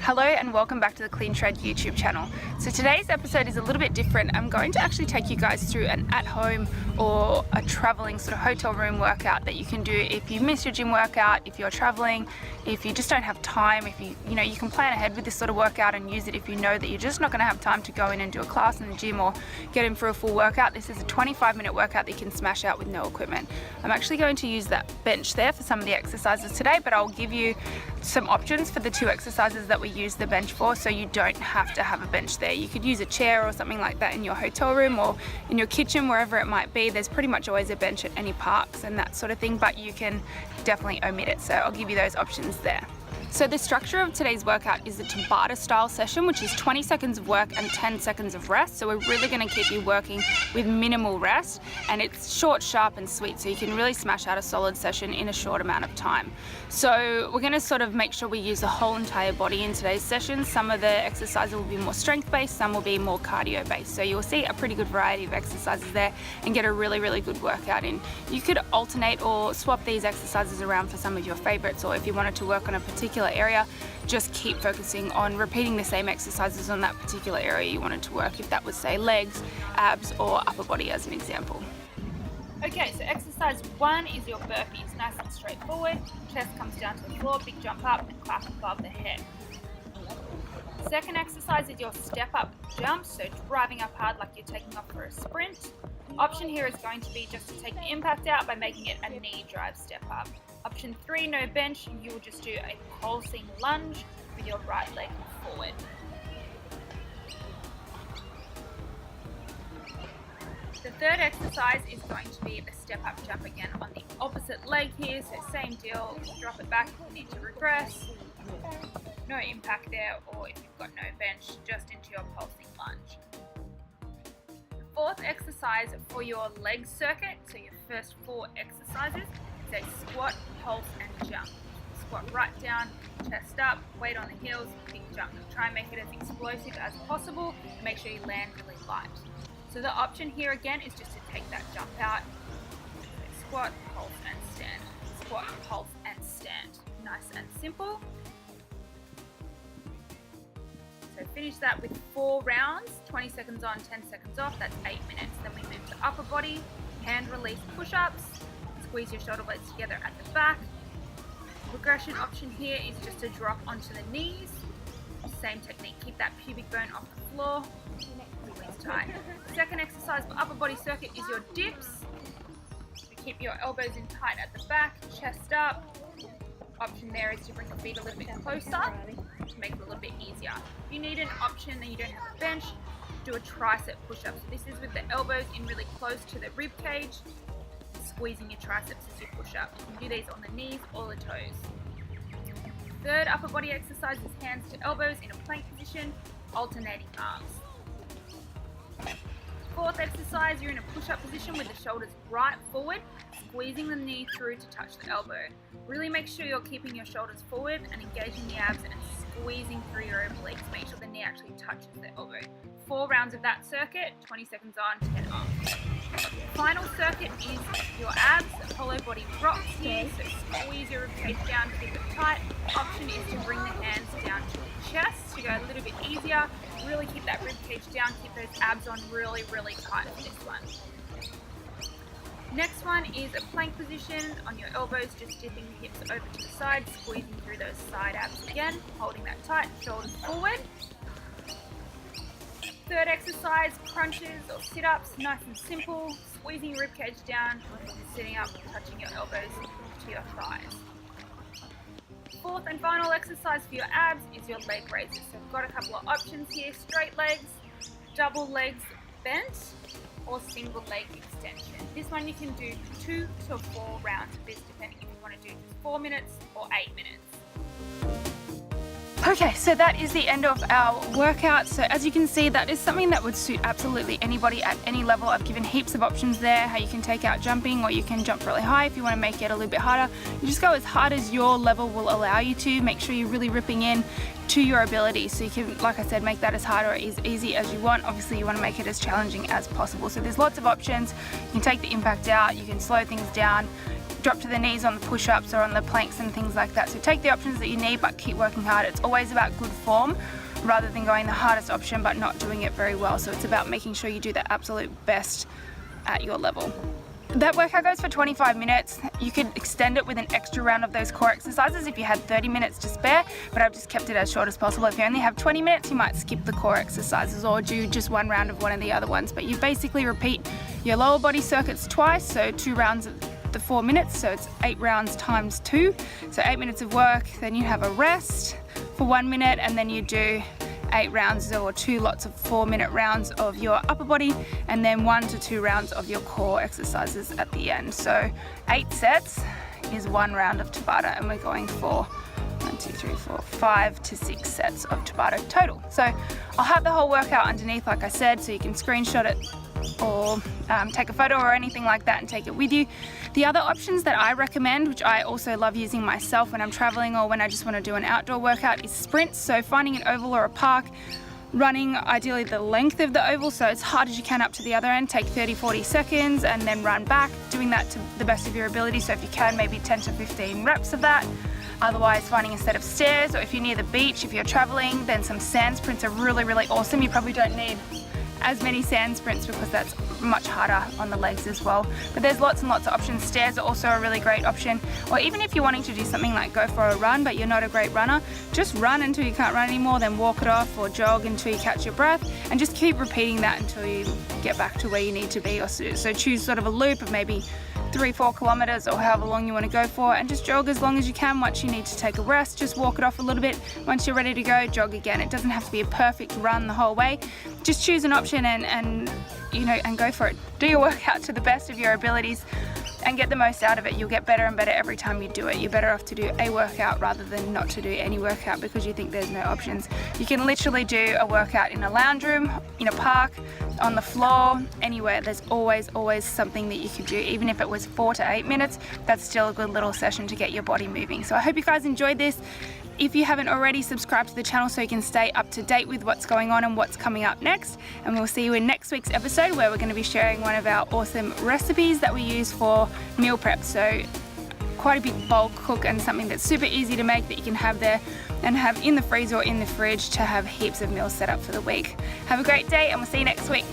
Hello and welcome back to the Clean Shred YouTube channel. So today's episode is a little bit different. I'm going to actually take you guys through an at-home or a traveling sort of hotel room workout that you can do if you miss your gym workout, if you're traveling, if you just don't have time, if you can plan ahead with this sort of workout and use it if you know that you're just not going to have time to go in and do a class in the gym or get in for a full workout. This is a 25-minute workout that you can smash out with no equipment. I'm actually going to use that bench there for some of the exercises today, but I'll give you some options for the two exercises that we use the bench for, so you don't have to have a bench there. You could use a chair or something like that in your hotel room or in your kitchen, wherever it might be. There's pretty much always a bench at any parks and that sort of thing, but you can definitely omit it, so I'll give you those options there. So the structure of today's workout is a Tabata style session, which is 20 seconds of work and 10 seconds of rest. So we're really going to keep you working with minimal rest, and it's short, sharp and sweet, so you can really smash out a solid session in a short amount of time. So we're going to sort of make sure we use the whole entire body in today's session. Some of the exercises will be more strength based, some will be more cardio based. So you'll see a pretty good variety of exercises there and get a really, really good workout in. You could alternate or swap these exercises around for some of your favorites, or if you wanted to work on a particular area, just keep focusing on repeating the same exercises on that particular area you wanted to work, if that was say legs, abs or upper body as an example. Okay, so exercise 1 is your burpees, nice and straightforward. Chest comes down to the floor, big jump up and clap above the head. Second exercise is your step up jump, so driving up hard like you're taking off for a sprint. Option here is going to be just to take the impact out by making it a knee drive step up. Option 3, no bench, you will just do a pulsing lunge with your right leg forward. The third exercise is going to be the step up jump again on the opposite leg here, so same deal, drop it back if you need to regress. No impact there, or if you've got no bench, just into your pulsing lunge. Fourth exercise for your leg circuit, so your first 4 exercises, is a squat, pulse and jump. Squat right down, chest up, weight on the heels, big jump. Try and make it as explosive as possible, and make sure you land really light. So the option here again is just to take that jump out, so squat, pulse and stand. Squat, pulse and stand. Nice and simple. So finish that with 4 rounds, 20 seconds on, 10 seconds off, that's 8 minutes. Then we move to upper body, hand release push-ups, squeeze your shoulder blades together at the back. Regression option here is just to drop onto the knees. Same technique, keep that pubic bone off the floor, squeeze tight. Second exercise for upper body circuit is your dips. So keep your elbows in tight at the back, chest up. Option there is to bring the feet a little bit closer to make it a little bit easier. If you need an option and you don't have a bench, do a tricep push-up. So this is with the elbows in really close to the rib cage, squeezing your triceps as you push up. You can do these on the knees or the toes. Third upper body exercise is hands to elbows in a plank position, alternating arms. Fourth exercise, you're in a push-up position with the shoulders right forward, squeezing the knee through to touch the elbow. Really make sure you're keeping your shoulders forward and engaging the abs and squeezing through your obliques. Make sure the knee actually touches the elbow. 4 rounds of that circuit, 20 seconds on, 10 off. Final circuit is your abs, hollow body rocks here, so squeeze your ribcage down, keep it tight. Option is to bring the hands down to the chest to go a little bit easier. Really keep that ribcage down, keep those abs on really, really tight for this one. Next one is a plank position on your elbows, just dipping the hips over to the side, squeezing through those side abs again, holding that tight, shoulders forward. Third exercise, crunches or sit-ups, nice and simple, squeezing your ribcage down, sitting up, touching your elbows to your thighs. Fourth and final exercise for your abs is your leg raises. So we've got a couple of options here, straight legs, double legs bent, or single leg extension. This one you can do 2 to 4 rounds of this, depending if you want to do 4 minutes or 8 minutes. Okay, so that is the end of our workout. So as you can see, that is something that would suit absolutely anybody at any level. I've given heaps of options there, how you can take out jumping, or you can jump really high if you want to make it a little bit harder. You just go as hard as your level will allow you to. Make sure you're really ripping in to your ability, so you can, like I said, make that as hard or as easy as you want. Obviously you want to make it as challenging as possible. So there's lots of options. You can take the impact out, you can slow things down. drop to the knees on the push-ups or on the planks and things like that. So take the options that you need, but keep working hard. It's always about good form rather than going the hardest option but not doing it very well. So it's about making sure you do the absolute best at your level. That workout goes for 25 minutes. You could extend it with an extra round of those core exercises if you had 30 minutes to spare, but I've just kept it as short as possible. If you only have 20 minutes, you might skip the core exercises or do just one round of one of the other ones. But you basically repeat your lower body circuits twice, so 2 rounds of the 4 minutes, so it's 8 rounds times 2. So 8 minutes of work, then you have a rest for 1 minute, and then you do 8 rounds or 2 lots of 4-minute rounds of your upper body, and then 1 to 2 rounds of your core exercises at the end. So 8 sets is 1 round of Tabata, and we're going for 5 to 6 sets of Tabata total. So I'll have the whole workout underneath, like I said, so you can screenshot it or take a photo or anything like that and take it with you. The other options that I recommend, which I also love using myself when I'm traveling or when I just want to do an outdoor workout, is sprints. So finding an oval or a park, running ideally the length of the oval, so as hard as you can up to the other end, take 30-40 seconds and then run back, doing that to the best of your ability. So if you can, maybe 10 to 15 reps of that. Otherwise, finding a set of stairs, or if you're near the beach, if you're traveling, then some sand sprints are really, really awesome. You probably don't need as many sand sprints because that's much harder on the legs as well. But there's lots and lots of options. Stairs are also a really great option. Or even if you're wanting to do something like go for a run, but you're not a great runner, just run until you can't run anymore, then walk it off, or jog until you catch your breath, and just keep repeating that until you get back to where you need to be. Or so choose sort of a loop of maybe 3-4 kilometers or however long you want to go for, and just jog as long as you can. Once you need to take a rest, just walk it off a little bit. Once you're ready to go, jog again. It doesn't have to be a perfect run the whole way. Just choose an option and go for it. Do your workout to the best of your abilities and get the most out of it. You'll get better and better every time you do it. You're better off to do a workout rather than not to do any workout because you think there's no options. You can literally do a workout in a lounge room, in a park, on the floor, anywhere. There's always something that you could do. Even if it was 4 to 8 minutes, that's still a good little session to get your body moving. So I hope you guys enjoyed this. If you haven't already, subscribe to the channel so you can stay up to date with what's going on and what's coming up next. And we'll see you in next week's episode, where we're going to be sharing one of our awesome recipes that we use for meal prep. So quite a big bulk cook and something that's super easy to make that you can have there and have in the freezer or in the fridge to have heaps of meals set up for the week. Have a great day, and we'll see you next week.